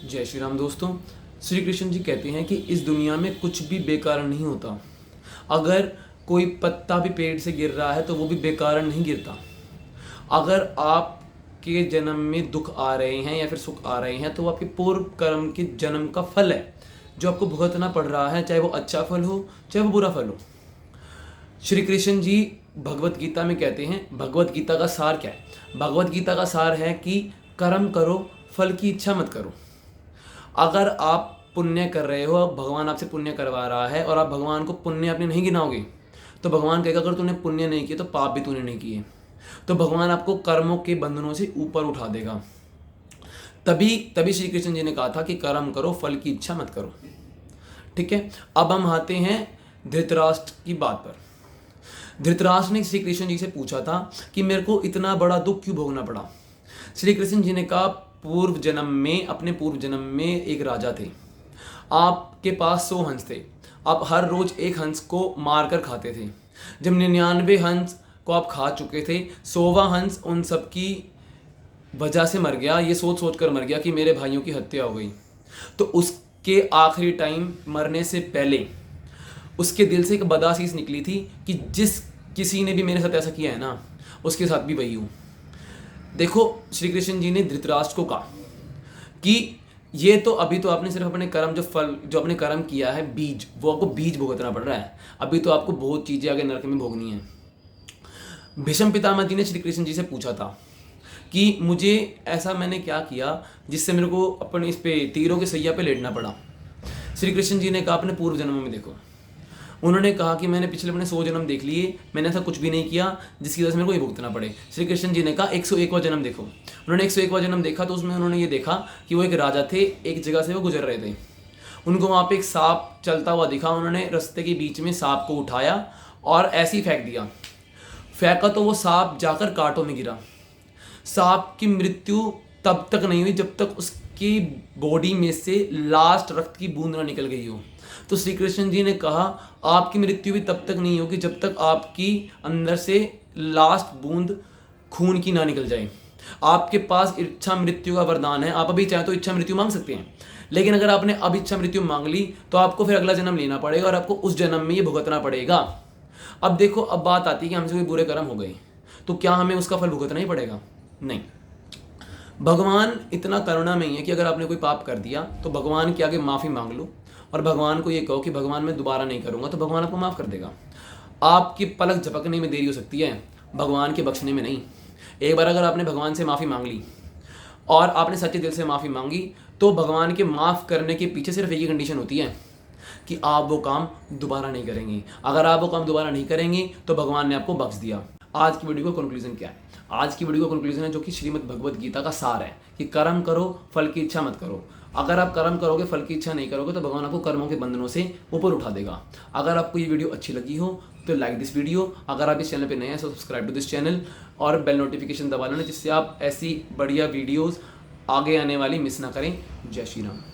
जय श्री राम दोस्तों। श्री कृष्ण जी कहते हैं कि इस दुनिया में कुछ भी बेकार नहीं होता। अगर कोई पत्ता भी पेड़ से गिर रहा है तो वो भी बेकार नहीं गिरता। अगर आपके जन्म में दुख आ रहे हैं या फिर सुख आ रहे हैं तो वो आपके पूर्व कर्म के जन्म का फल है जो आपको भुगतना पड़ रहा है, चाहे वो अच्छा फल हो चाहे वो बुरा फल हो। श्री कृष्ण जी भगवत गीता में कहते हैं, भगवत गीता का सार क्या है? भगवत गीता का सार है कि कर्म करो, फल की इच्छा मत करो। अगर आप पुण्य कर रहे हो, भगवान आपसे पुण्य करवा रहा है और आप भगवान को पुण्य अपने नहीं गिनाओगे तो भगवान कहेगा अगर तूने पुण्य नहीं किए तो पाप भी तूने नहीं किए, तो भगवान आपको कर्मों के बंधनों से ऊपर उठा देगा। तभी तभी श्री कृष्ण जी ने कहा था कि कर्म करो, फल की इच्छा मत करो। ठीक है, अब हम आते हैं धृतराष्ट्र की बात पर। धृतराष्ट्र ने श्री कृष्ण जी से पूछा था कि मेरे को इतना बड़ा दुख क्यों भोगना पड़ा। श्री कृष्ण जी ने कहा, पूर्व जन्म में, अपने पूर्व जन्म में एक राजा थे। आपके पास 100 हंस थे। आप हर रोज एक हंस को मार कर खाते थे। जब 99 हंस को आप खा चुके थे, 100वां हंस उन सब की वजह से मर गया। ये सोच सोच कर मर गया कि मेरे भाइयों की हत्या हो गई। तो उसके आखिरी टाइम मरने से पहले उसके दिल से एक बदआसीस निकली थी कि जिस किसी ने भी मेरे साथ ऐसा किया है ना, उसके साथ भी वही हूँ। देखो, श्री कृष्ण जी ने धृतराष्ट्र को कहा कि ये तो अभी तो आपने सिर्फ अपने कर्म जो आपने कर्म किया है, बीज, वो आपको बीज भुगतना पड़ रहा है। अभी तो आपको बहुत चीज़ें आगे नरक में भोगनी है। भीष्म पितामह जी ने श्री कृष्ण जी से पूछा था कि मुझे ऐसा मैंने क्या किया जिससे मेरे को अपने इस पे तीरों के सैया पे लेटना पड़ा। श्री कृष्ण जी ने कहा, अपने पूर्व जन्मों में देखो। उन्होंने कहा कि मैंने पिछले अपने 100 जन्म देख लिए, मैंने ऐसा कुछ भी नहीं किया जिसकी वजह से मेरे को ये भुगतना पड़े। श्री कृष्ण जी ने कहा 101वां जन्म देखो। उन्होंने 101वां जन्म देखा तो उसमें उन्होंने ये देखा कि वो एक राजा थे, एक जगह से वो गुजर रहे थे। उनको वहाँ पे एक सांप चलता हुआ दिखा। उन्होंने रास्ते के बीच में सांप को उठाया और ऐसे ही फेंक दिया। फेंका तो वो सांप जाकर कांटों में गिरा। सांप की मृत्यु तब तक नहीं हुई जब तक उसकी बॉडी में से लास्ट रक्त की बूंद ना निकल गई हो। तो श्री कृष्ण जी ने कहा, आपकी मृत्यु भी तब तक नहीं होगी जब तक आपकी अंदर से लास्ट बूंद खून की ना निकल जाए। आपके पास इच्छा मृत्यु का वरदान है। आप अभी चाहे तो इच्छा मृत्यु मांग सकते हैं, लेकिन अगर आपने अब इच्छा मृत्यु मांग ली तो आपको फिर अगला जन्म लेना पड़ेगा और आपको उस जन्म में ये भुगतना पड़ेगा। अब देखो, अब बात आती है कि हमसे कोई बुरे कर्म हो गए तो क्या हमें उसका फल भुगतना ही पड़ेगा? नहीं। भगवान इतना करुणामयी है कि अगर आपने कोई पाप कर दिया तो भगवान के आगे माफ़ी मांग लो और भगवान को ये कहो कि भगवान मैं दोबारा नहीं करूँगा, तो भगवान आपको माफ़ कर देगा। आपकी पलक झपकने में देरी हो सकती है, भगवान के बख्शने में नहीं। एक बार अगर आपने भगवान से माफ़ी मांग ली और आपने सच्चे दिल से माफ़ी मांगी तो भगवान के माफ़ करने के पीछे सिर्फ एक ही कंडीशन होती है कि आप वो काम दोबारा नहीं करेंगे। अगर आप वो काम दोबारा नहीं करेंगे तो भगवान ने आपको बख्श दिया। आज की वीडियो का कंक्लूजन क्या है? आज की वीडियो का कंक्लूजन है जो कि श्रीमद् भगवत गीता का सार है कि कर्म करो, फल की इच्छा मत करो। अगर आप कर्म करोगे, फल की इच्छा नहीं करोगे तो भगवान आपको कर्मों के बंधनों से ऊपर उठा देगा। अगर आपको ये वीडियो अच्छी लगी हो तो लाइक दिस वीडियो। अगर आप इस चैनल पे नए हैं तो सब्सक्राइब टू दिस चैनल और बेल नोटिफिकेशन दबा लेना जिससे आप ऐसी बढ़िया वीडियोस आगे आने वाली मिस ना करें। जय श्री राम।